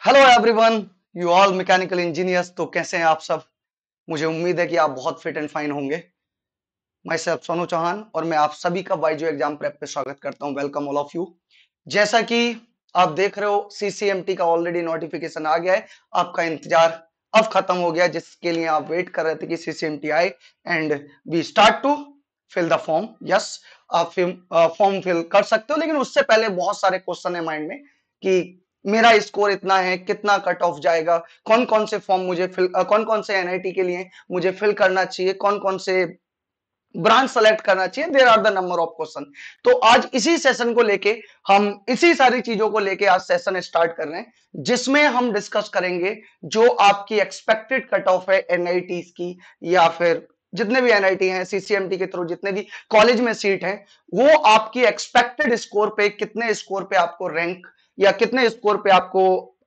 Hello everyone, you all mechanical engineers. तो कैसे हैं आप सब? मुझे उम्मीद है कि आप बहुत फिट एंड फाइन होंगे। मैं सेल्फ सोनू चौहान और मैं आप सभी का बाइजू एग्जाम प्रेप पे स्वागत करता हूं। Welcome all of you. जैसा कि आप देख रहे हो, सीसीएमटी का ऑलरेडी नोटिफिकेशन आ गया है। आपका इंतजार अब खत्म हो गया, जिसके लिए आप वेट कर रहे थे कि सीसीएमटी आए and we start to fill the form. Yes, आप फॉर्म फिल कर सकते हो, लेकिन उससे पहले बहुत सारे क्वेश्चन है माइंड में कि मेरा स्कोर इतना है, कितना कट ऑफ जाएगा, कौन कौन से फॉर्म मुझे कौन कौन से एनआईटी के लिए मुझे फिल करना चाहिए, कौन कौन से ब्रांच सेलेक्ट करना चाहिए। There are the number of question. तो आज इसी सेशन को लेके हम इसी सारी चीजों को लेके आज सेशन स्टार्ट कर रहे हैं, जिसमें हम डिस्कस करेंगे जो आपकी एक्सपेक्टेड कट ऑफ है एनआईटी की, या फिर जितने भी एनआईटी हैं सीसीएमटी के थ्रू जितने भी कॉलेज में सीट है, वो आपकी एक्सपेक्टेड स्कोर पे, कितने स्कोर पे आपको रैंक या कितने स्कोर पे आपको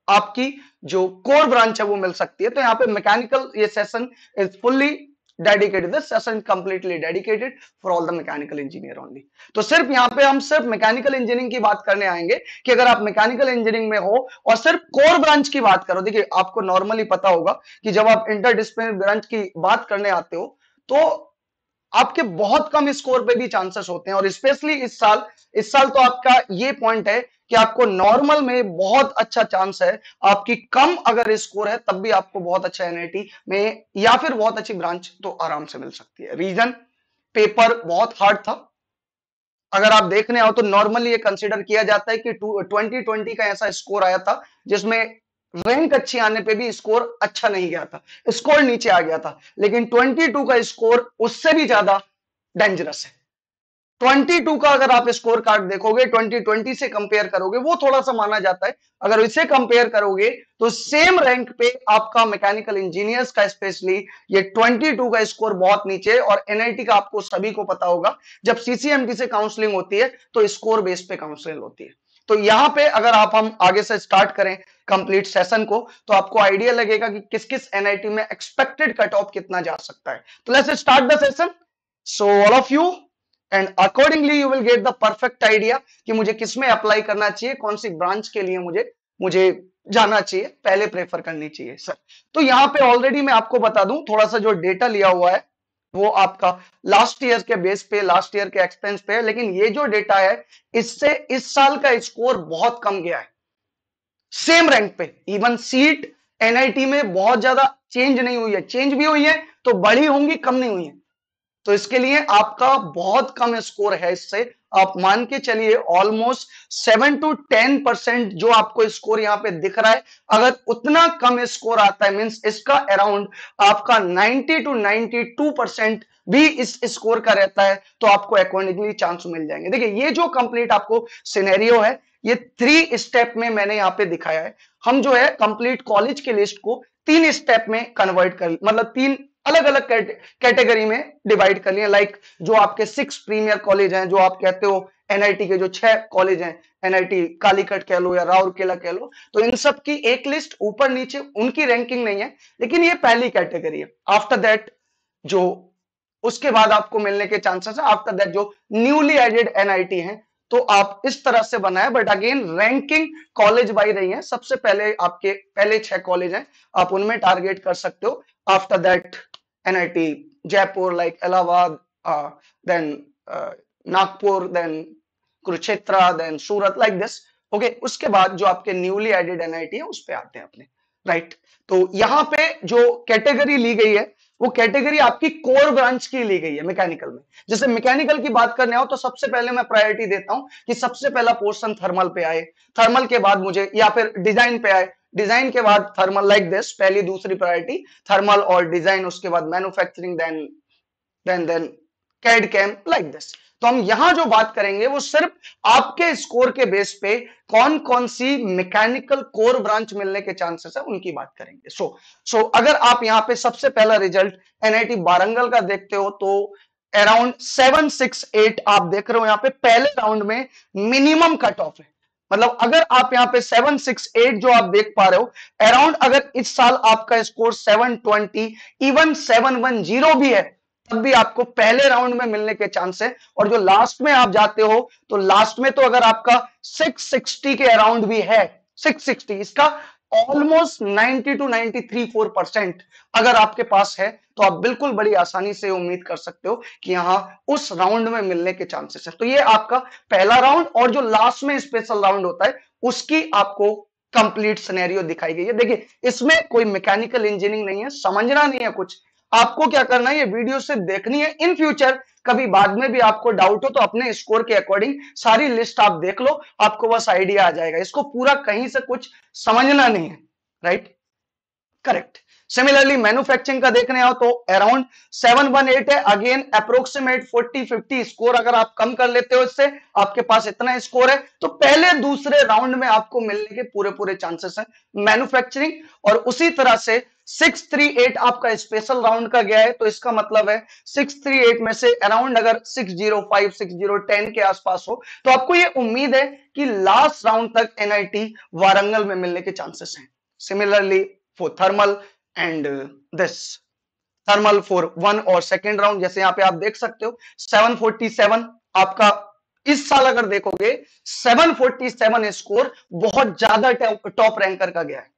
आपकी जो कोर ब्रांच है वो मिल सकती है। तो यहाँ पे मैकेनिकल ये session is fully dedicated, this session completely dedicated for all the mechanical engineer only. तो सिर्फ यहाँ पे हम सिर्फ मैकेनिकल इंजीनियरिंग की बात करने आएंगे कि अगर आप मैकेनिकल इंजीनियरिंग में हो और सिर्फ कोर ब्रांच की बात करो। देखिए, आपको नॉर्मली पता होगा कि जब आप इंटरडिसिप्लिनरी ब्रांच की बात करने आते हो तो आपके बहुत कम स्कोर पे भी चांसेस होते हैं, और स्पेशली इस साल तो आपका ये पॉइंट है कि आपको नॉर्मल में बहुत अच्छा चांस है। आपकी कम अगर स्कोर है तब भी आपको बहुत अच्छा एनआईटी में या फिर बहुत अच्छी ब्रांच तो आराम से मिल सकती है। रीजन, पेपर बहुत हार्ड था। अगर आप देखने आओ तो नॉर्मली ये कंसिडर किया जाता है कि 2020 का ऐसा स्कोर आया था जिसमें रैंक अच्छी आने पे भी स्कोर अच्छा नहीं गया था, स्कोर नीचे आ गया था। लेकिन 22 का स्कोर उससे भी ज्यादा डेंजरस है। 22 का अगर आप स्कोर कार्ड देखोगे, 2020 से कंपेयर करोगे, वो थोड़ा सा माना जाता है। अगर इसे कंपेयर करोगे तो सेम रैंक पे आपका मैकेनिकल इंजीनियर्स का स्पेशली ये 22 का स्कोर बहुत नीचे है। और एनआईटी का आपको सभी को पता होगा, जब सीसीएमटी से काउंसलिंग होती है तो स्कोर बेस पे काउंसलिंग होती है। तो यहां पे अगर हम आगे से स्टार्ट करें कंप्लीट सेशन को, तो आपको आइडिया लगेगा कि किस किस एनआईटी में एक्सपेक्टेड कट ऑफ कितना जा सकता है। तो let's start the session. So all of you, and accordingly you will get the perfect idea कि मुझे किसमें अप्लाई करना चाहिए, कौन सी ब्रांच के लिए मुझे मुझे जाना चाहिए, पहले प्रेफर करनी चाहिए सर। तो यहाँ पे ऑलरेडी मैं आपको बता दूं, थोड़ा सा जो डेटा लिया हुआ है वो आपका लास्ट ईयर के बेस पे, लास्ट ईयर के एक्सपेंस पे है। लेकिन ये जो डेटा है, इससे इस साल का स्कोर बहुत कम गया है सेम रैंक पे। इवन सीट एनआईटी में बहुत ज्यादा चेंज नहीं हुई है, चेंज भी हुई है तो बड़ी होंगी, कम नहीं हुई है। तो इसके लिए आपका बहुत कम स्कोर है। इससे आप मान के चलिए ऑलमोस्ट 7 to 10% जो आपको स्कोर यहां पे दिख रहा है, अगर उतना कम स्कोर आता है मींस इसका अराउंड आपका 90 to 92% भी इस स्कोर का रहता है, तो आपको अकॉर्डिंगली चांस मिल जाएंगे। देखिए, ये जो कंप्लीट आपको सिनेरियो है, ये 3 स्टेप में मैंने यहां पे दिखाया है। हम जो है कंप्लीट कॉलेज की लिस्ट को 3 स्टेप में कन्वर्ट कर, मतलब 3 अलग अलग कैटेगरी में डिवाइड कर लिए। लाइक जो आपके 6 प्रीमियर कॉलेज हैं, जो आप कहते हो एनआईटी के जो 6 कॉलेज हैं, एनआईटी कालीकट कह लो या राउरकेला कह लो, तो इन सब की एक लिस्ट ऊपर नीचे उनकी रैंकिंग नहीं है, लेकिन ये पहली कैटेगरी है। आफ्टर दैट जो उसके बाद आपको मिलने के चांसेस है, आफ्टर दैट जो न्यूली एडेड एनआईटी हैं, तो आप इस तरह से बनाए। But again ranking college by रही है, सबसे पहले आपके पहले 6 कॉलेज हैं, आप उनमें टारगेट कर सकते हो। After that NIT Jaipur, like Allahabad, then Nagpur, then Kurukshetra, then Surat, like this. Okay, उसके बाद जो आपके न्यूली एडेड एनआईटी है उस पे आते हैं अपने, राइट। तो यहां पे जो कैटेगरी ली गई है वो कैटेगरी आपकी कोर ब्रांच की ली गई है मैकेनिकल में। जैसे मैकेनिकल की बात करने आओ तो सबसे पहले मैं प्रायोरिटी देता हूं कि सबसे पहला पोर्शन थर्मल पे आए, थर्मल के बाद मुझे, या फिर डिजाइन पे आए, डिजाइन के बाद थर्मल, लाइक दिस। पहली दूसरी प्रायोरिटी थर्मल और डिजाइन, उसके बाद manufacturing, then CAD CAM, like this. तो हम यहां जो बात करेंगे वो सिर्फ आपके स्कोर के बेस पे कौन कौन सी मैकेनिकल कोर ब्रांच मिलने के चांसेस है उनकी बात करेंगे। सो अगर आप यहां पे सबसे पहला रिजल्ट एनआईटी वारंगल का देखते हो तो अराउंड 768 आप देख रहे हो यहां पे पहले राउंड में मिनिमम कट ऑफ है। मतलब अगर आप यहां पे 768 जो आप देख पा रहे हो अराउंड, अगर इस साल आपका स्कोर 720 इवन 710 भी है, तब भी आपको पहले राउंड में मिलने के चांस है। और जो लास्ट में आप जाते हो तो लास्ट में तो अगर आपका 660 के अराउंड भी है, 660 इसका ऑलमोस्ट 90 to 93-4% अगर आपके पास है तो आप बिल्कुल बड़ी आसानी से उम्मीद कर सकते हो कि यहां उस राउंड में मिलने के चांसेस है। तो ये आपका पहला राउंड, और जो लास्ट में स्पेशल राउंड होता है उसकी आपको कंप्लीट सिनेरियो दिखाई गई है। देखिए, इसमें कोई मैकेनिकल इंजीनियरिंग नहीं है, समझना नहीं है कुछ, आपको क्या करना है, ये वीडियो से देखनी है। इन फ्यूचर कभी बाद में भी आपको डाउट हो तो अपने स्कोर के अकॉर्डिंग सारी लिस्ट आप देख लो, आपको बस आइडिया आ जाएगा। इसको पूरा कहीं से कुछ समझना नहीं है, राइट? करेक्ट। सिमिलरली मैन्युफैक्चरिंग का देखने आओ तो अराउंड 718 है। अगेन अप्रोक्सीमेट 40-50 स्कोर अगर आप कम कर लेते हो इससे, आपके पास इतना स्कोर है तो पहले दूसरे राउंड में आपको मिलने के पूरे पूरे चांसेस हैं मैन्युफैक्चरिंग। और उसी तरह से 638 आपका स्पेशल राउंड का गया है, तो इसका मतलब है 638 में से अराउंड अगर 605 6010 के आसपास हो तो आपको ये उम्मीद है कि लास्ट राउंड तक एनआईटी वारंगल में मिलने के चांसेस हैं। Similarly for thermal and this thermal for one और सेकेंड राउंड, जैसे यहां पे आप देख सकते हो 747 आपका इस साल अगर देखोगे 747 स्कोर बहुत ज्यादा टॉप रैंकर का गया है।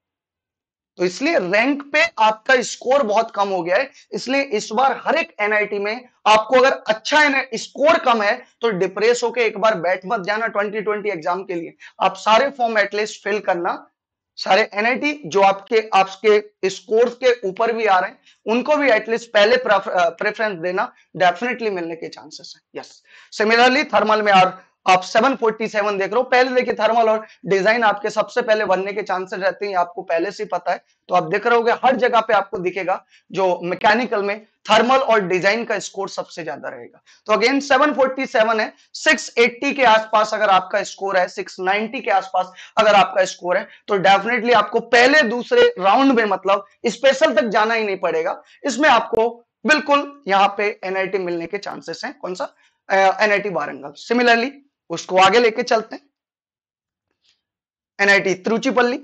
तो इसलिए रैंक पे आपका स्कोर बहुत कम हो गया है, इसलिए इस बार हर एक एनआईटी में आपको अगर अच्छा स्कोर कम है तो डिप्रेस होके एक बार बैठ मत जाना 2020 एग्जाम के लिए। आप सारे फॉर्म एटलीस्ट फिल करना, सारे एनआईटी जो आपके आपके स्कोर्स के ऊपर भी आ रहे हैं उनको भी एटलीस्ट पहले प्रेफरेंस देना, डेफिनेटली मिलने के चांसेस है। यस, सिमिलरली थर्मल में आप 747 देख रहे हो। पहले देखिए थर्मल और डिजाइन आपके सबसे पहले बनने के चांसेस रहते हैं, आपको पहले से पता है, तो आप देख रहे होगे हर जगह पे आपको दिखेगा जो मैकेनिकल में थर्मल और डिजाइन का स्कोर सबसे ज्यादा रहेगा। तो अगेन 747 है, 680 के आसपास अगर आपका स्कोर है, 690 के आसपास अगर आपका स्कोर है तो डेफिनेटली आपको पहले दूसरे राउंड में मतलब स्पेशल तक जाना ही नहीं पड़ेगा। इसमें आपको बिल्कुल यहां पे एनआईटी मिलने के चांसेस हैं। कौन सा? एनआईटी वारंगल। सिमिलरली उसको आगे लेके चलते हैं, एनआईटी तिरुचिपल्ली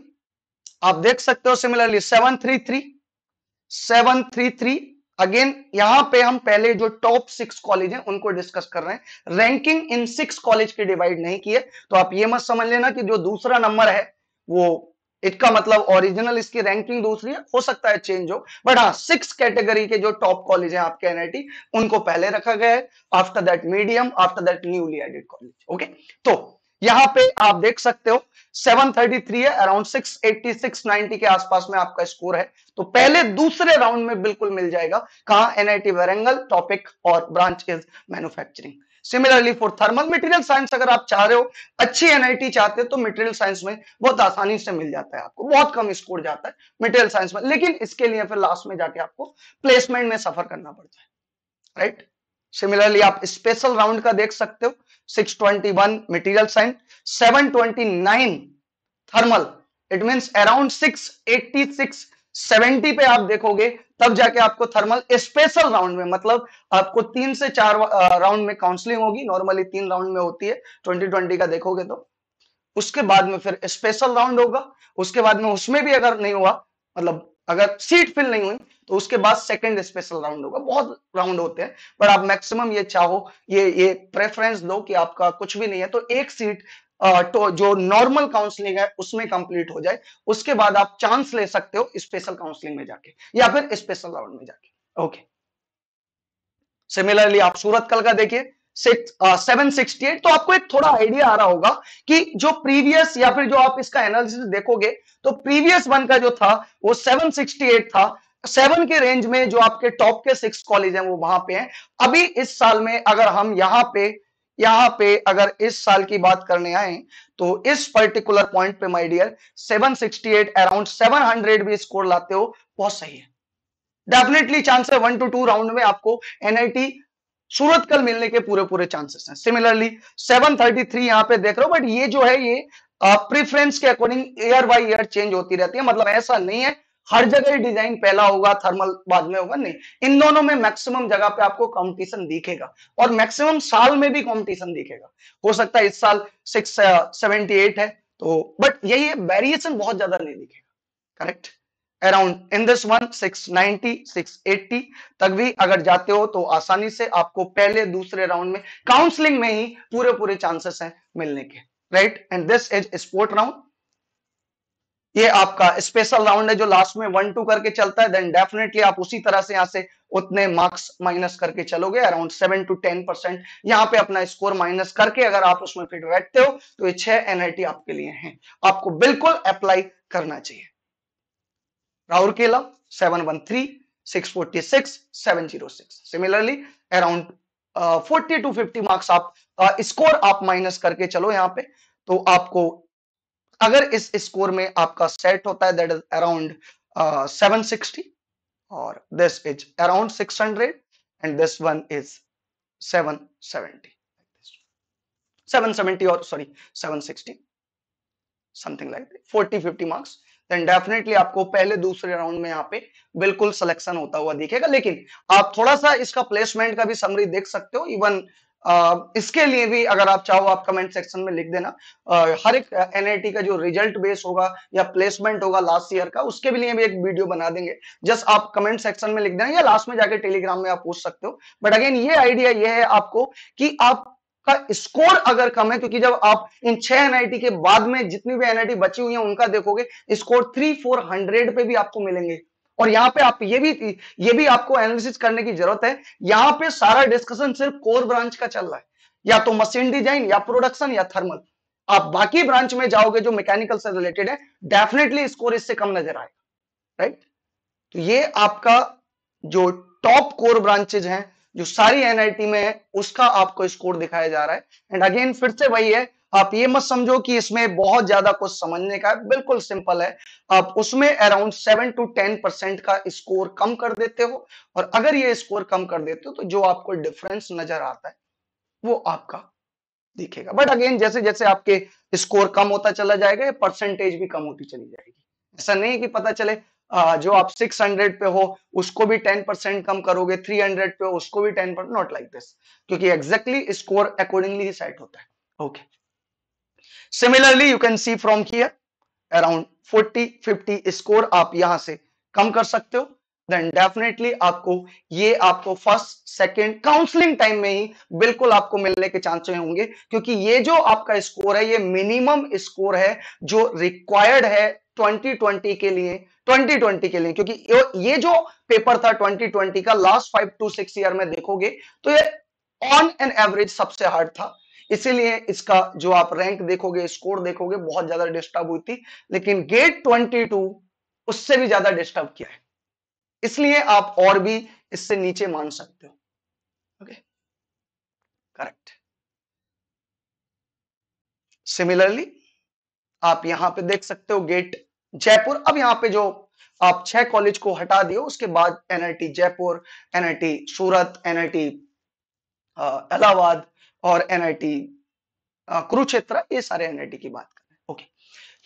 आप देख सकते हो। सिमिलरली 733 अगेन यहां पे हम पहले जो टॉप 6 कॉलेज हैं उनको डिस्कस कर रहे हैं, रैंकिंग इन 6 कॉलेज के डिवाइड नहीं किए। तो आप ये मत समझ लेना कि जो दूसरा नंबर है वो इसका मतलब ओरिजिनल इसकी रैंकिंग दूसरी है, हो सकता है चेंज हो, बट हाँ 6 कैटेगरी के जो टॉप कॉलेज हैं आपके एनआईटी उनको पहले रखा गया है, after that medium, after that newly added college. Okay, तो यहां पे आप देख सकते हो 733 है, अराउंड 680 690 के आसपास में आपका स्कोर है, तो पहले दूसरे राउंड में बिल्कुल मिल जाएगा। कहां? एनआईटी वारंगल, टॉपिक और branch is manufacturing. Similarly for thermal material science अगर आप चाह रहे हो अच्छी एनआईटी चाहते हो तो मटेरियल साइंस में बहुत आसानी से मिल जाता है, आपको बहुत कम स्कोर जाता है मटेरियल साइंस में, लेकिन इसके लिए फिर लास्ट में जाके आपको प्लेसमेंट में सफर करना पड़ता है, राइट? सिमिलरली आप स्पेशल राउंड का देख सकते हो, 621 material science, 729 thermal, it means around 686 70 पे आप देखोगे तब जाके आपको थर्मल स्पेशल राउंड में, मतलब आपको 3 से 4 राउंड में काउंसलिंग होगी, नॉर्मली 3 राउंड में होती है 2020 का देखोगे तो, उसके बाद में फिर स्पेशल राउंड होगा, उसके बाद में उसमें भी अगर नहीं हुआ, मतलब अगर सीट फिल नहीं हुई तो उसके बाद सेकंड स्पेशल राउंड होगा। बहुत राउंड होते हैं, पर आप मैक्सिमम ये चाहो, ये प्रेफरेंस दो कि आपका कुछ भी नहीं है तो एक सीट तो जो नॉर्मल काउंसलिंग है उसमें कंप्लीट हो जाए, उसके बाद आप चांस ले सकते हो स्पेशल काउंसलिंग में जाके या फिर स्पेशल राउंड में जाके। ओके, सिमिलरली आप सूरत कल का देखिए 768, तो आपको एक थोड़ा आइडिया आ रहा होगा कि जो प्रीवियस या फिर जो आप इसका एनालिसिस देखोगे तो प्रीवियस वन का जो था वो 768 था, 7 के रेंज में जो आपके टॉप के 6 कॉलेज हैं वो वहां पे हैं। अभी इस साल में अगर हम यहाँ पे अगर इस साल की बात करने आए तो इस पर्टिकुलर पॉइंट पे माय डियर 768 अराउंड 700 भी स्कोर लाते हो, बहुत सही है। डेफिनेटली चांस है 1 to 2 राउंड में आपको एनआईटी सूरत कल मिलने के पूरे पूरे चांसेस हैं। सिमिलरली 733 यहां पे देख रहे हो, बट ये जो है ये प्रेफरेंस के according year by year change होती रहती है, मतलब ऐसा नहीं है हर जगह डिजाइन पहला होगा थर्मल बाद में होगा, नहीं, इन दोनों में मैक्सिमम जगह पे आपको कंपटीशन दिखेगा और मैक्सिमम साल में भी कंपटीशन दिखेगा। हो सकता है इस साल 678 है तो, बट यही वेरिएशन बहुत ज्यादा नहीं दिखेगा, correct? Around in this one 690 680 तक भी अगर जाते हो तो आसानी से आपको पहले दूसरे राउंड में काउंसलिंग में ही पूरे पूरे चांसेस हैं मिलने के, right? And this is sport round. ये आपका स्पेशल राउंड है जो लास्ट में 1-2 करके चलता है, देन डेफिनेटली आप उसी तरह से यहां से उतने मार्क्स माइनस करके चलोगे, अराउंड 7 to 10% यहाँ पे अपना स्कोर माइनस करके अगर आप उसमें फिट बैठते हो तो ये 6 एनआईटी आपके लिए हैं, आपको बिल्कुल अप्लाई करना चाहिए। Rourkela 713, 646, 706। Similarly around 40 to 50 marks आप स्कोर आप माइनस करके चलो यहाँ पे, तो आपको अगर इस स्कोर में आपका सेट होता है दैट इज अराउंड 760 और this is around 600 and this one is 770 और sorry 760 something like 40-50 marks, then definitely आपको पहले दूसरे राउंड में यहाँ पे बिल्कुल सिलेक्शन होता हुआ दिखेगा। लेकिन आप थोड़ा सा इसका प्लेसमेंट का भी समरी देख सकते हो, इवन इसके लिए भी अगर आप चाहो आप कमेंट सेक्शन में लिख देना, हर एक एनआईटी का जो रिजल्ट बेस होगा या प्लेसमेंट होगा लास्ट ईयर का, उसके भी लिए भी एक वीडियो बना देंगे, जस्ट आप कमेंट सेक्शन में लिख देना या लास्ट में जाके टेलीग्राम में आप पूछ सकते हो। बट अगेन ये आइडिया ये है आपको कि आप का स्कोर अगर कम है, क्योंकि जब आप इन 6 एनआईटी के बाद में जितनी भी एनआईटी बची हुई है उनका देखोगे स्कोर 300-400 पे भी आपको मिलेंगे। और यहाँ पे आप ये भी आपको एनालिसिस करने की जरूरत है, यहाँ पे सारा डिस्कशन सिर्फ कोर ब्रांच का चल रहा है, या तो मशीन डिजाइन या प्रोडक्शन या थर्मल। आप बाकी ब्रांच में जाओगे जो मैकेनिकल से रिलेटेड है, डेफिनेटली स्कोर इससे कम नजर आएगा, राइट। तो ये आपका जो टॉप कोर ब्रांचेज हैं जो सारी एनआईटी में है उसका आपको स्कोर दिखाया जा रहा है। एंड अगेन फिर से वही है, आप ये मत समझो कि इसमें बहुत ज्यादा कुछ समझने का है, बिल्कुल सिंपल है। आप उसमें अराउंड 7 to 10% का स्कोर कम कर देते हो, और अगर ये स्कोर कम कर देते हो तो जो आपको डिफरेंस नजर आता है वो आपका दिखेगा। बट अगेन जैसे जैसे आपके स्कोर कम होता चला जाएगा, परसेंटेज भी कम होती चली जाएगी। ऐसा नहीं कि पता चले जो आप 600 पे हो उसको भी 10% कम करोगे, 300 पे हो उसको भी 10%, नॉट लाइक दिस, क्योंकि एग्जैक्टली स्कोर अकॉर्डिंगली ही सेट होता है। Okay, similarly you can see from here around 40-50 score आप यहां से कम कर सकते हो, देन डेफिनेटली आपको ये आपको फर्स्ट सेकंड काउंसलिंग टाइम में ही बिल्कुल आपको मिलने के चांसेस होंगे, क्योंकि ये जो आपका स्कोर है ये मिनिमम स्कोर है जो रिक्वायर्ड है 2020 के लिए, 2020 के लिए, क्योंकि ये जो पेपर था 2020 का लास्ट 5 to 6 ईयर में देखोगे तो ये ऑन एन एवरेज सबसे हार्ड था। इसीलिए इसका जो आप रैंक देखोगे, स्कोर देखोगे, बहुत ज्यादा डिस्टर्ब हुई थी। लेकिन गेट 22 उससे भी ज्यादा डिस्टर्ब किया है, इसलिए आप और भी इससे नीचे मान सकते हो। Okay, correct. सिमिलरली आप यहां पे देख सकते हो गेट जयपुर। अब यहां पे जो आप 6 कॉलेज को हटा दियो उसके बाद एनआईटी जयपुर, एनआईटी सूरत, एनआईटी इलाहाबाद और एनआईटी कुरुक्षेत्र, ये सारे एनआईटी की बात कर रहे हैं। ओके,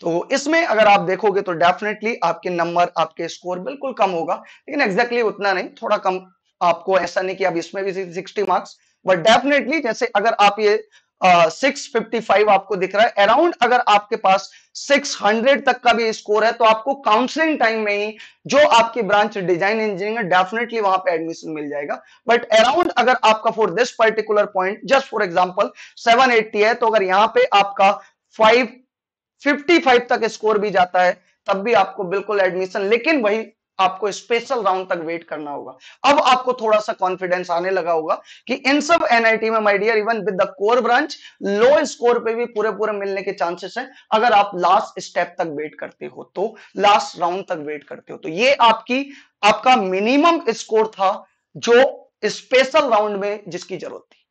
तो इसमें अगर आप देखोगे तो डेफिनेटली आपके नंबर, आपके स्कोर बिल्कुल कम होगा, लेकिन एग्जैक्टली उतना नहीं, थोड़ा कम। आपको ऐसा नहीं कि अब इसमें भी 60 मार्क्स, बट डेफिनेटली जैसे अगर आप ये 655 आपको दिख रहा है, अराउंड अगर आपके पास 600 तक का भी स्कोर है तो आपको काउंसलिंग टाइम में ही जो आपकी ब्रांच डिजाइन इंजीनियरिंग है डेफिनेटली वहां पे एडमिशन मिल जाएगा। बट अराउंड अगर आपका for this particular point just for example 780 है, तो अगर यहां पे आपका 555 तक स्कोर भी जाता है तब भी आपको बिल्कुल एडमिशन, लेकिन वही आपको स्पेशल राउंड तक वेट करना होगा। अब आपको थोड़ा सा कॉन्फिडेंस आने लगा होगा कि इन सब एनआईटी में my dear even with the core branch low score पे भी पूरे पूरे मिलने के चांसेस हैं, अगर आप लास्ट स्टेप तक वेट करते हो, तो लास्ट राउंड तक वेट करते हो। तो ये आपका मिनिमम स्कोर था जो स्पेशल राउंड में जिसकी जरूरत थी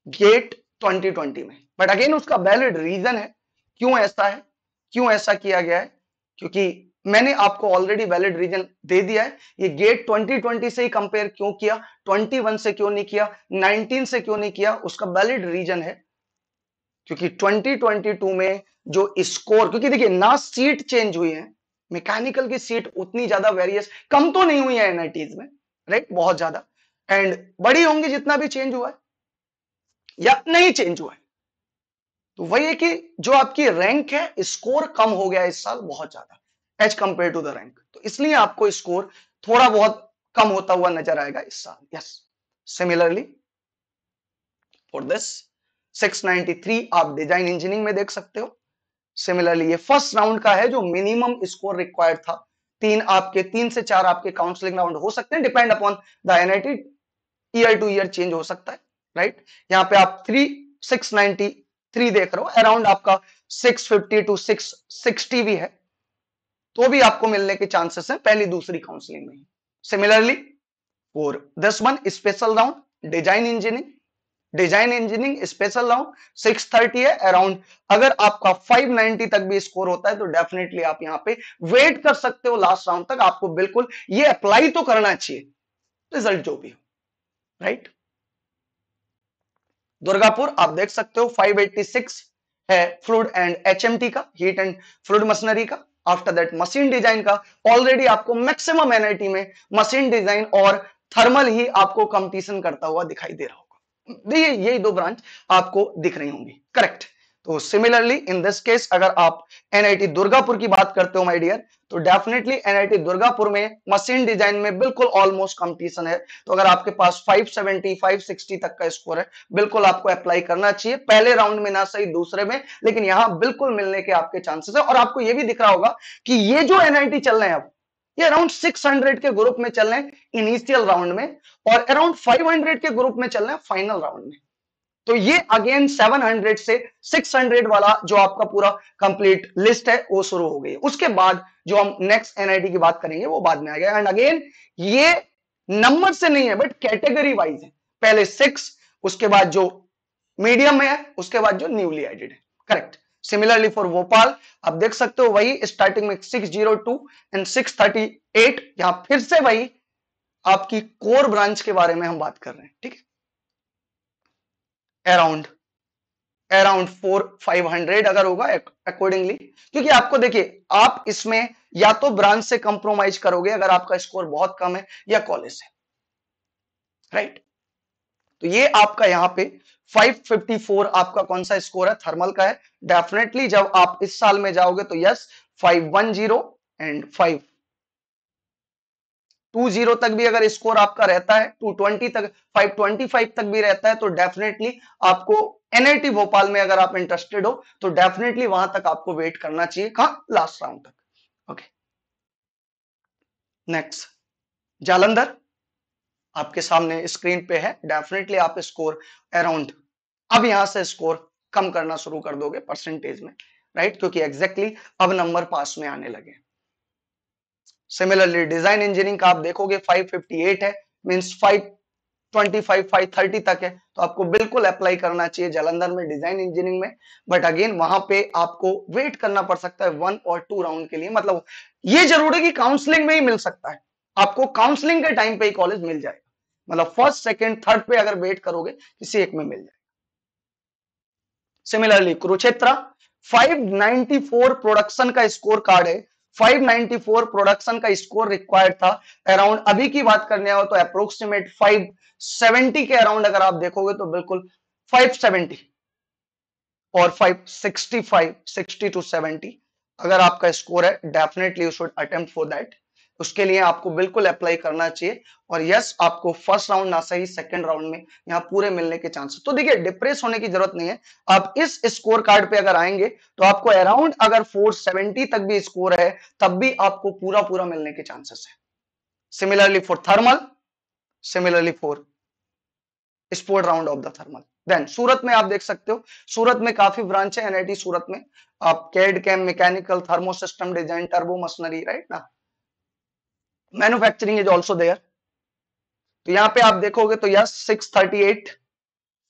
गेट 2020 में। बट अगेन उसका वैलिड रीजन है क्यों ऐसा है, क्यों ऐसा किया गया है, क्योंकि मैंने आपको ऑलरेडी वैलिड रीजन दे दिया है। ये गेट 2020 से ही कंपेयर क्यों किया, 21 से क्यों नहीं किया, 19 से क्यों नहीं किया, उसका वैलिड रीजन है क्योंकि 2022 में जो स्कोर, क्योंकि देखिए ना सीट चेंज हुई है, मैकेनिकल की सीट उतनी ज्यादा वेरियस कम तो नहीं हुई है एनआईटीज में, राइट, बहुत ज्यादा, एंड बड़ी होंगी जितना भी चेंज हुआ है या नहीं चेंज हुआ है। तो वही है कि जो आपकी रैंक है, स्कोर कम हो गया इस साल बहुत ज्यादा as compare to the rank, तो इसलिए आपको स्कोर थोड़ा बहुत कम होता हुआ नजर आएगा इस साल। यस, सिमिलरली फॉर दिस 693 आप डिजाइन इंजीनियरिंग में देख सकते हो, सिमिलरली ये फर्स्ट राउंड का है जो मिनिमम स्कोर रिक्वायर्ड था। 3 से 4 आपके काउंसलिंग राउंड हो सकते हैं, depend upon the NIT, year two year change हो सकता है, राइट। यहाँ पे आप 693 देख रहे हो, अराउंड आपका 650 टू 660 भी है, तो भी आपको मिलने के चांसेस हैं पहली दूसरी काउंसलिंग में। Similarly for this one special round design engineering special round 630 है अराउंड। अगर आपका 590 तक भी स्कोर होता है तो डेफिनेटली आप यहां पे वेट कर सकते हो लास्ट राउंड तक, आपको बिल्कुल ये अप्लाई तो करना चाहिए रिजल्ट जो भी हो, राइट। दुर्गापुर आप देख सकते हो 586 है फ्लूइड एंड एचएमटी का, हीट एंड फ्लूइड मशीनरी का। आफ्टर दैट मशीन डिजाइन का ऑलरेडी आपको मैक्सिमम एनआईटी में मशीन डिजाइन और थर्मल ही आपको कंपटीशन करता हुआ दिखाई दे रहा होगा। देखिए यही दो ब्रांच आपको दिख रही होंगी, करेक्ट। तो सिमिलरली इन दिस केस अगर आप एनआईटी दुर्गापुर की बात करते हो माय डियर, तो डेफिनेटली एनआईटी दुर्गापुर में मशीन डिजाइन में बिल्कुल ऑलमोस्ट कंपटीशन है। तो अगर आपके पास 570 560 तक का स्कोर है, बिल्कुल आपको अप्लाई करना चाहिए, पहले राउंड में ना सही दूसरे में, लेकिन यहां बिल्कुल मिलने के आपके चांसेस है। और आपको यह भी दिख रहा होगा कि ये जो एनआईटी चल रहे हैं अब, ये अराउंड 600 के ग्रुप में चल रहे हैं इनिशियल राउंड में, और अराउंड 500 के ग्रुप में चल रहे हैं फाइनल राउंड में। तो ये अगेन 700 से 600 वाला जो आपका पूरा कंप्लीट लिस्ट है वो शुरू हो गई। उसके बाद जो हम नेक्स्ट एनआईटी की बात करेंगे वो बाद में आ गया। एंड अगेन ये नंबर से नहीं है बट कैटेगरी वाइज है, पहले 6, उसके बाद जो मीडियम में है, उसके बाद जो न्यूली एडेड है, करेक्ट। सिमिलरली फॉर भोपाल आप देख सकते हो वही स्टार्टिंग में 602 एंड 638, यहां फिर से वही आपकी कोर ब्रांच के बारे में हम बात कर रहे हैं, ठीक है। अराउंड 400-500 अगर होगा अकॉर्डिंगली, क्योंकि आपको देखिए आप इसमें या तो ब्रांच से कंप्रोमाइज करोगे अगर आपका स्कोर बहुत कम है, या कॉलेज से, राइट। तो ये आपका यहां पे 554 आपका कौन सा स्कोर है, थर्मल का है। डेफिनेटली जब आप इस साल में जाओगे तो यस 510 एंड 520 तक भी अगर स्कोर आपका रहता है, 220 तक, 525 तक भी रहता है, तो डेफिनेटली आपको एनआईटी भोपाल में अगर आप इंटरेस्टेड हो तो डेफिनेटली वहां तक आपको वेट करना चाहिए, कहां, लास्ट राउंड तक, ओके। नेक्स्ट जालंधर आपके सामने स्क्रीन पे है। डेफिनेटली आप स्कोर अराउंड, अब यहां से स्कोर कम करना शुरू कर दोगे परसेंटेज में, राइट, क्योंकि एग्जैक्टली अब नंबर पास में आने लगे। सिमिलरली डिजाइन इंजीनियरिंग का आप देखोगे 558 है, मींस 525 530 तक है, तो आपको बिल्कुल अप्लाई करना चाहिए जालंधर में डिजाइन इंजीनियरिंग में। बट अगेन वहां पे आपको वेट करना पड़ सकता है 1 और 2 राउंड के लिए, मतलब ये जरूर है कि काउंसलिंग में ही मिल सकता है आपको, काउंसलिंग के टाइम पे ही कॉलेज मिल जाएगा, मतलब फर्स्ट सेकंड थर्ड पे अगर वेट करोगे किसी एक में मिल जाएगा। सिमिलरली कुरुक्षेत्र 594 प्रोडक्शन का स्कोर कार्ड है, 594 प्रोडक्शन का स्कोर रिक्वायर्ड था अराउंड। अभी की बात करने हो तो अप्रोक्सीमेट 570 के अराउंड अगर आप देखोगे तो बिल्कुल 570 और 565 60 टू 70 अगर आपका स्कोर है, definitely you should attempt for that. उसके लिए आपको बिल्कुल अप्लाई करना चाहिए। और यस आपको फर्स्ट राउंड ना सही सेकंड राउंड में यहाँ पूरे मिलने के चांसेस। तो देखिए डिप्रेस होने की जरूरत नहीं है, आप इस स्कोर कार्ड पे अगर आएंगे तो आपको अराउंड अगर 470 तक भी स्कोर है तब भी आपको पूरा पूरा मिलने के चांसेस है। Similarly for thermal, similarly for sport round off the thermal. Then Surat में आप देख सकते हो, सूरत में काफी ब्रांच है एनआईटी सूरत में, आप CAD CAM, mechanical, thermo system design, turbo machinery, right ना, मैन्युफैक्चरिंग इज ऑल्सो देयर। तो यहां पे आप देखोगे तो यस 638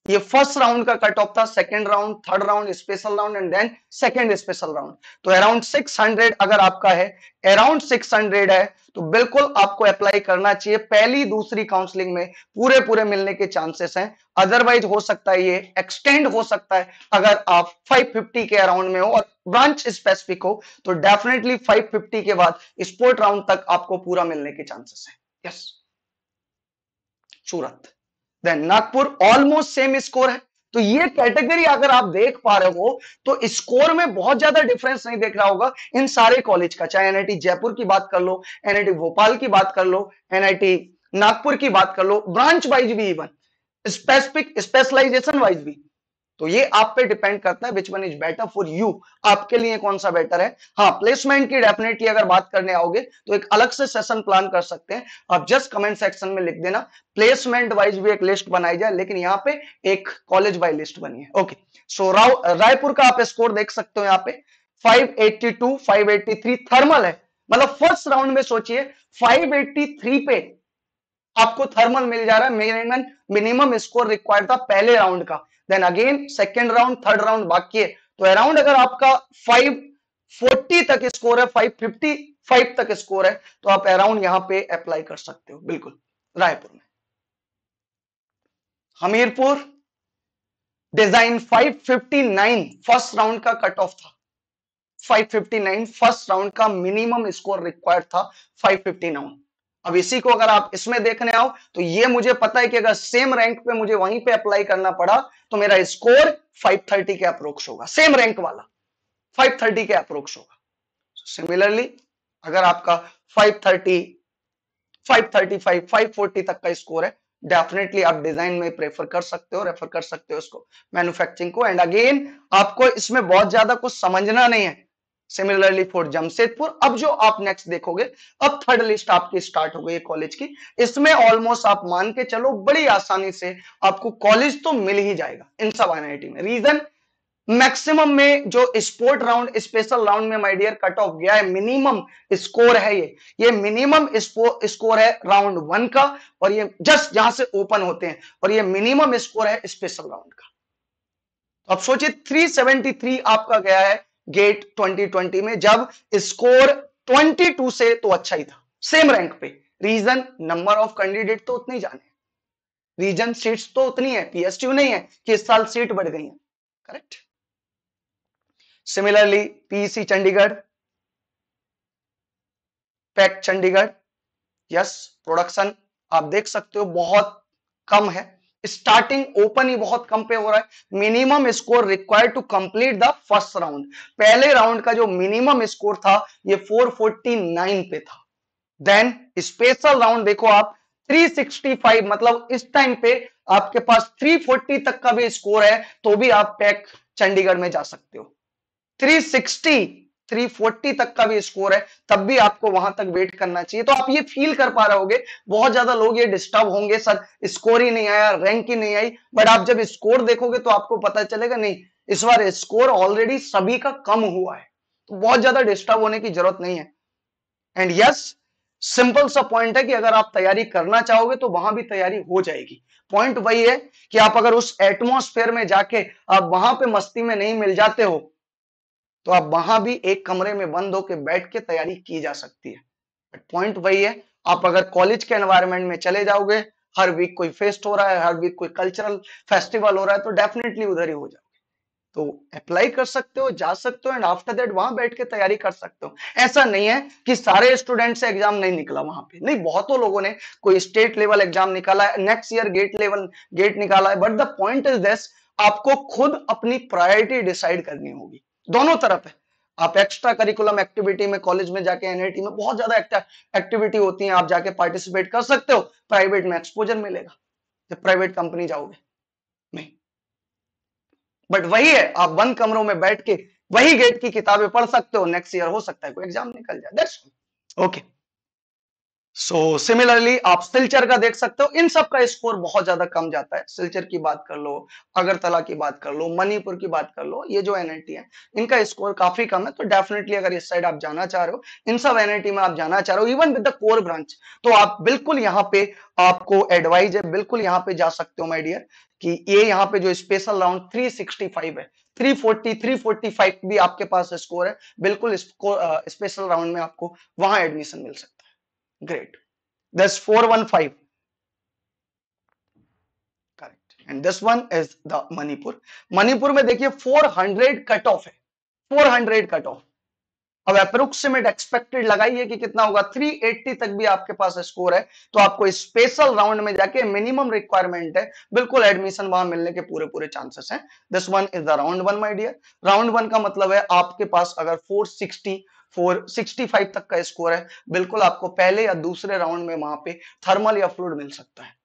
ये फर्स्ट राउंड का कट ऑफ था, second round, third round special round and then second special round. तो अराउंड 600 अगर आपका है, अराउंड 600 है तो बिल्कुल आपको अप्लाई करना चाहिए, पहली दूसरी काउंसलिंग में पूरे पूरे मिलने के चांसेस हैं। अदरवाइज हो सकता है ये एक्सटेंड हो सकता है, अगर आप 550 के अराउंड में हो और ब्रांच स्पेसिफिक हो तो डेफिनेटली 550 के बाद स्पोर्ट राउंड तक आपको पूरा मिलने के चांसेस है। Yes Surat, then Nagpur almost same score है। तो ये कैटेगरी अगर आप देख पा रहे हो तो स्कोर में बहुत ज्यादा डिफरेंस नहीं देख रहा होगा इन सारे कॉलेज का, चाहे एनआईटी जयपुर की बात कर लो, एनआईटी भोपाल की बात कर लो, एनआईटी नागपुर की बात कर लो, ब्रांच वाइज भी, इवन स्पेसिफिक स्पेशलाइजेशन वाइज भी। तो ये आप पे डिपेंड करता है which one is better for you, आपके लिए कौन सा बेटर है। हाँ, प्लेसमेंट की डेफिनेटली अगर बात करने आओगे तो एक अलग से सेशन प्लान कर सकते हैं, आप जस्ट कमेंट सेक्शन में लिख देना प्लेसमेंट वाइज भी एक लिस्ट बनाई जाए, लेकिन यहाँ पे एक कॉलेज वाइज लिस्ट बनी है। ओके, सो रायपुर का आप स्कोर देख सकते हो, यहाँ पे 582 583 थर्मल है, मतलब फर्स्ट राउंड में सोचिए 583 पे आपको थर्मल मिल जा रहा है। मिनिमम मिनिमम स्कोर रिक्वायर्ड था पहले राउंड का, then again second round third round बाकी है, तो अराउंड अगर आपका 540 तक स्कोर है, 555 तक स्कोर है, तो आप अराउंड यहां पे अप्लाई कर सकते हो बिल्कुल रायपुर में। हमीरपुर डिजाइन 559 फर्स्ट राउंड का कट ऑफ था, 559 फर्स्ट राउंड का मिनिमम स्कोर रिक्वायर्ड था 559। अब इसी को अगर आप इसमें देखने आओ तो ये मुझे पता है कि अगर सेम रैंक पे मुझे वहीं पे अप्लाई करना पड़ा तो मेरा स्कोर 530 के अप्रोक्स होगा, सेम रैंक वाला 530 के अप्रोक्स होगा। सिमिलरली अगर आपका 530 535 540 तक का स्कोर है, डेफिनेटली आप डिजाइन में प्रेफर कर सकते हो, रेफर कर सकते हो इसको मैन्युफैक्चरिंग को। एंड अगेन आपको इसमें बहुत ज्यादा कुछ समझना नहीं है। सिमिलरली फॉर जमशेदपुर, अब जो आप नेक्स्ट देखोगे, अब थर्ड लिस्ट आपकी स्टार्ट हो गई है कॉलेज की, इसमें ऑलमोस्ट आप मान के चलो बड़ी आसानी से आपको कॉलेज तो मिल ही जाएगा इन सब एनआईटी में। रीजन मैक्सिमम में जो स्पोर्ट राउंड स्पेशल राउंड में माय डियर कट ऑफ गया है, मिनिमम स्कोर है ये मिनिमम स्कोर है राउंड 1 का, और ये जस्ट जहां से ओपन होते हैं, और ये मिनिमम स्कोर है स्पेशल राउंड का। अब सोचिए 373 आपका गया है गेट 2020 में, जब स्कोर 22 से तो अच्छा ही था सेम रैंक पे। रीजन नंबर ऑफ कैंडिडेट तो उतने ही जाने, रीजन सीट्स तो उतनी है, पीएसयू नहीं है कि इस साल सीट बढ़ गई है, correct. Similarly PC Chandigarh, pack Chandigarh, yes production आप देख सकते हो बहुत कम है, स्टार्टिंग ओपन ही बहुत कम पे हो रहा है। Minimum score required to complete the first round, पहले राउंड का जो मिनिमम स्कोर था ये 449 पे था। देन स्पेशल राउंड देखो आप 365, मतलब इस टाइम पे आपके पास 340 तक का भी स्कोर है तो भी आप पैक चंडीगढ़ में जा सकते हो। 360 340 तक का भी स्कोर है तब भी आपको वहां तक वेट करना चाहिए। तो आप ये फील कर पा रहे होगे, बहुत ज्यादा लोग ये डिस्टर्ब होंगे सर स्कोर ही नहीं आया, रैंक ही नहीं आई, बट आप जब स्कोर देखोगे तो आपको पता चलेगा नहीं, इस बार स्कोर ऑलरेडी सभी का कम हुआ है, तो बहुत ज्यादा डिस्टर्ब होने की जरूरत नहीं है। एंड यस, सिंपल सा पॉइंट है कि अगर आप तैयारी करना चाहोगे तो वहां भी तैयारी हो जाएगी। पॉइंट वही है कि आप अगर उस एटमॉस्फेयर में जाके आप वहां पे मस्ती में नहीं मिल जाते हो तो आप वहां भी एक कमरे में बंद होकर बैठ के तैयारी की जा सकती है। बट पॉइंट वही है, आप अगर कॉलेज के एनवायरनमेंट में चले जाओगे, हर वीक कोई फेस्ट हो रहा है, हर वीक कोई कल्चरल फेस्टिवल हो रहा है, तो डेफिनेटली उधर ही हो जाओगे। तो अप्लाई कर सकते हो, जा सकते हो, एंड आफ्टर दैट वहां बैठ के तैयारी कर सकते हो। ऐसा नहीं है कि सारे स्टूडेंट से एग्जाम नहीं निकला वहां पे, नहीं, बहुतों लोगों ने कोई स्टेट लेवल एग्जाम निकाला है, नेक्स्ट ईयर गेट निकाला है, but the point is this, आपको खुद अपनी प्रायोरिटी डिसाइड करनी होगी, दोनों तरफ है। आप एक्स्ट्रा करिकुलम एक्टिविटी में कॉलेज में जाके एनआईटी में बहुत ज्यादा एक्टिविटी होती है, आप जाके पार्टिसिपेट कर सकते हो, प्राइवेट में एक्सपोजर मिलेगा जब प्राइवेट कंपनी जाओगे, नहीं। बट वही है, आप बंद कमरों में बैठ के वही गेट की किताबें पढ़ सकते हो, नेक्स्ट ईयर हो सकता है कोई एग्जाम निकल जाए, दैट्स ओके। सो सिमिलरली आप सिलचर का देख सकते हो, इन सब का स्कोर बहुत ज्यादा कम जाता है। सिलचर की बात कर लो, अगरतला की बात कर लो, मणिपुर की बात कर लो, ये जो एनआईटी है इनका स्कोर काफी कम है। तो डेफिनेटली अगर इस साइड आप जाना चाह रहे हो, इन सब एनआईटी में आप जाना चाह रहे हो, even with the core branch, तो आप बिल्कुल यहाँ पे आपको एडवाइज है, बिल्कुल यहाँ पे जा सकते हो माय डियर, कि ये यहाँ पे जो स्पेशल राउंड 365 है, 340 345 भी आपके पास स्कोर है, बिल्कुल स्पेशल राउंड में आपको वहां एडमिशन मिल सकता है। Great, that's 415, correct, and this one is the Manipur. Manipur में देखिए 400 कट ऑफ है, 400 कट ऑफ। अब अप्रोक्सीमेट एक्सपेक्टेड लगाइए कि कितना होगा, 380 तक भी आपके पास स्कोर है तो आपको स्पेशल राउंड में जाके मिनिमम रिक्वायरमेंट है, बिल्कुल एडमिशन वहां मिलने के पूरे पूरे चांसेस हैं। This one is the round 1 my dear. Round 1 का मतलब है आपके पास अगर 460 465 तक का स्कोर है, बिल्कुल आपको पहले या दूसरे राउंड में वहां पे थर्मल या फ्लूइड मिल सकता है।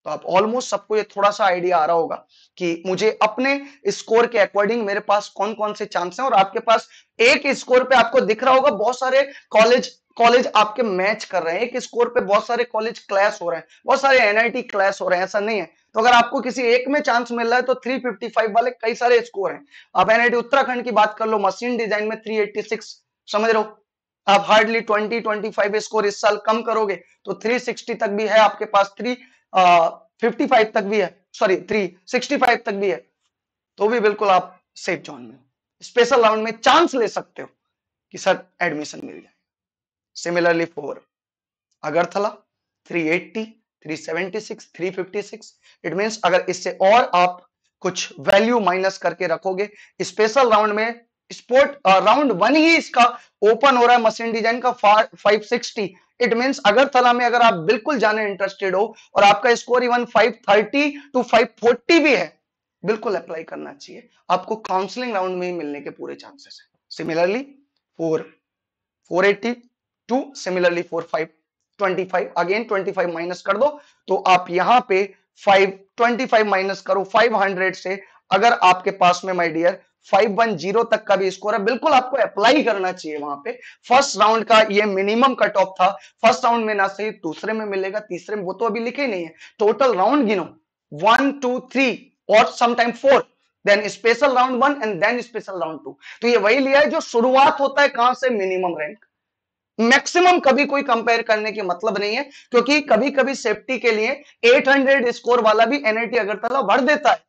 तो आप ऑलमोस्ट सबको ये थोड़ा सा आइडिया आ रहा होगा कि मुझे अपने स्कोर के अकॉर्डिंग मेरे पास कौन कौन से चांस हैं, और आपके पास एक स्कोर पे आपको दिख रहा होगा बहुत सारे कॉलेज कॉलेज आपके मैच कर रहे हैं, एक स्कोर पे बहुत सारे कॉलेज क्लैश हो रहे हैं, बहुत सारे एनआईटी क्लैश हो रहे हैं, ऐसा नहीं है। तो अगर आपको किसी एक में चांस मिल रहा है तो 355 वाले कई सारे स्कोर हैं। आप एनआईटी उत्तराखंड की बात कर लो, मशीन डिजाइन में 386, समझ रहे हो, आप हार्डली 20-25 स्कोर इस साल कम करोगे तो 360 तक भी है आपके पास, 355 तक भी है, सॉरी 365 तक भी है, तो भी बिल्कुल आप सेफ जोन में, स्पेशल राउंड में चांस ले सकते हो कि सर एडमिशन मिल जाए। Similarly for Agartala 380, 376, 356, it means अगर इससे और आप कुछ वैल्यू माइनस करके रखोगे, स्पेशल राउंड में स्पोर्ट राउंड 1 ही इसका ओपन हो रहा है मशीन डिजाइन का 560, इट मींस अगरतला में अगर आप बिल्कुल जाने इंटरेस्टेड हो और आपका स्कोर इवन 530 टू 540 भी है, बिल्कुल अप्लाई करना चाहिए, आपको काउंसलिंग राउंड में ही मिलने के पूरे चांसेस है। Similarly for 482, similarly for 525, again 25 minus कर दो तो आप यहां पे 525 माइनस करो 500 से, अगर आपके पास में माय डियर 510 तक का भी स्कोर है, बिल्कुल आपको अप्लाई करना चाहिए वहां पे। फर्स्ट राउंड का ये मिनिमम कट ऑफ था, फर्स्ट राउंड में ना सही दूसरे में मिलेगा, तीसरे में वो तो अभी लिखे ही नहीं है, टोटल राउंड गिनो 1 2 3 और sometime 4, then special round 1 and then special round 2। तो ये वही लिया है जो शुरुआत होता है कहां से, मिनिमम रैंक, मैक्सिमम कभी कोई कंपेयर करने की मतलब नहीं है, क्योंकि कभी कभी सेफ्टी के लिए 800 स्कोर वाला भी एनआईटी अगरतला भर देता है,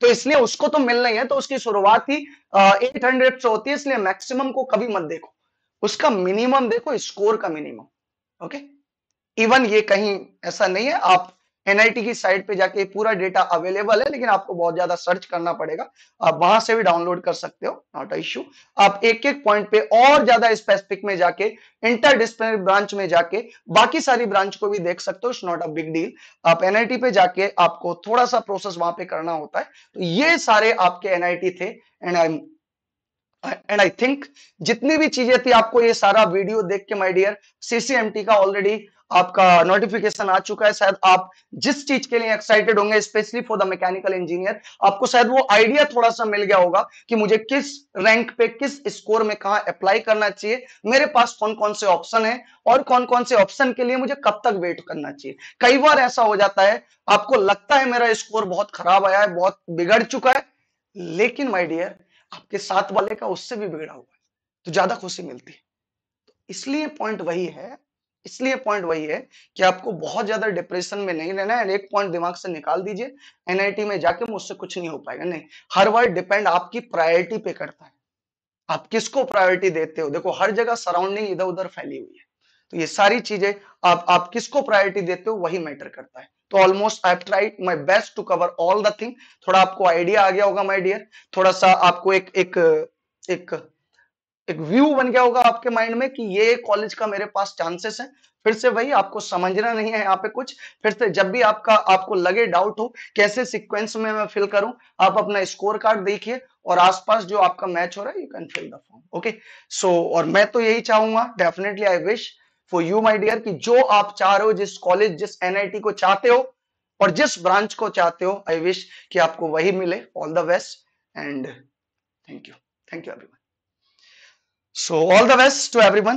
तो इसलिए उसको तो मिलना ही है, तो उसकी शुरुआत ही 800 से होती है, इसलिए मैक्सिमम को कभी मत देखो, उसका मिनिमम देखो, स्कोर का मिनिमम। ओके, इवन ये कहीं ऐसा नहीं है, आप एनआईटी की साइट पे जाके पूरा डेटा अवेलेबल है, लेकिन आपको बहुत ज्यादा सर्च करना पड़ेगा, आप वहां से भी डाउनलोड कर सकते हो, नॉट अ इश्यू। आप एक एक पॉइंट पे और ज्यादा स्पेसिफिक में जाके, इंटर डिसिप्लिनरी ब्रांच में जाके बाकी सारी ब्रांच को भी देख सकते हो, it's not a big deal. आप एनआईटी पे जाके आपको थोड़ा सा प्रोसेस वहां पे करना होता है। तो ये सारे आपके एनआईटी थे, एंड आई थिंक जितनी भी चीजें थी, आपको ये सारा वीडियो देख के माय डियर सीसीएमटी का ऑलरेडी आपका नोटिफिकेशन आ चुका है, शायद आप जिस चीज के लिए एक्साइटेड होंगे, specially for the mechanical engineer, आपको शायद वो आइडिया थोड़ा सा मिल गया होगा कि मुझे किस रैंक पे किस स्कोर में कहां अप्लाई करना चाहिए, मेरे पास कौन कौन से ऑप्शन है और कौन कौन से ऑप्शन के लिए मुझे कब तक वेट करना चाहिए। कई बार ऐसा हो जाता है, आपको लगता है मेरा स्कोर बहुत खराब आया है, बहुत बिगड़ चुका है, लेकिन माय डियर आपके साथ वाले का उससे भी बिगड़ा हुआ है, तो ज्यादा खुशी मिलती है। तो इसलिए पॉइंट वही है, इसलिए पॉइंट वही है कि आपको बहुत ज्यादा डिप्रेशन में नहीं रहना है। एक पॉइंट दिमाग से निकाल दीजिए, एनआईटी में जाके मुझसे कुछ नहीं हो पाएगा, नहीं, हर बार डिपेंड आपकी प्रायोरिटी पे करता है, आप किसको प्रायोरिटी देते हो। देखो हर जगह सराउंडिंग इधर उधर फैली हुई है, तो ये सारी चीजें आप किसको प्रायोरिटी देते हो वही मैटर करता है। तो almost I have tried my best to cover all the thing. थोड़ा आपको आइडिया आ गया होगा माय डियर, थोड़ा सा आपको एक एक एक एक व्यू बन गया होगा आपके माइंड में कि ये कॉलेज का मेरे पास चांसेस है। फिर से वही, आपको समझना नहीं है यहाँ पे कुछ, फिर से जब भी आपको लगे डाउट हो कैसे सीक्वेंस में मैं फिल करूं, आप अपना स्कोर कार्ड देखिए और आसपास जो आपका मैच हो रहा है you can fill the form. Okay, so और मैं तो यही चाहूंगा, definitely I wish for you my dear, कि जो आप चाह रहे हो, जिस कॉलेज जिस एनआईटी को चाहते हो और जिस ब्रांच को चाहते हो, आई विश कि आपको वही मिले। All the best and thank you everyone. So all the best to everyone.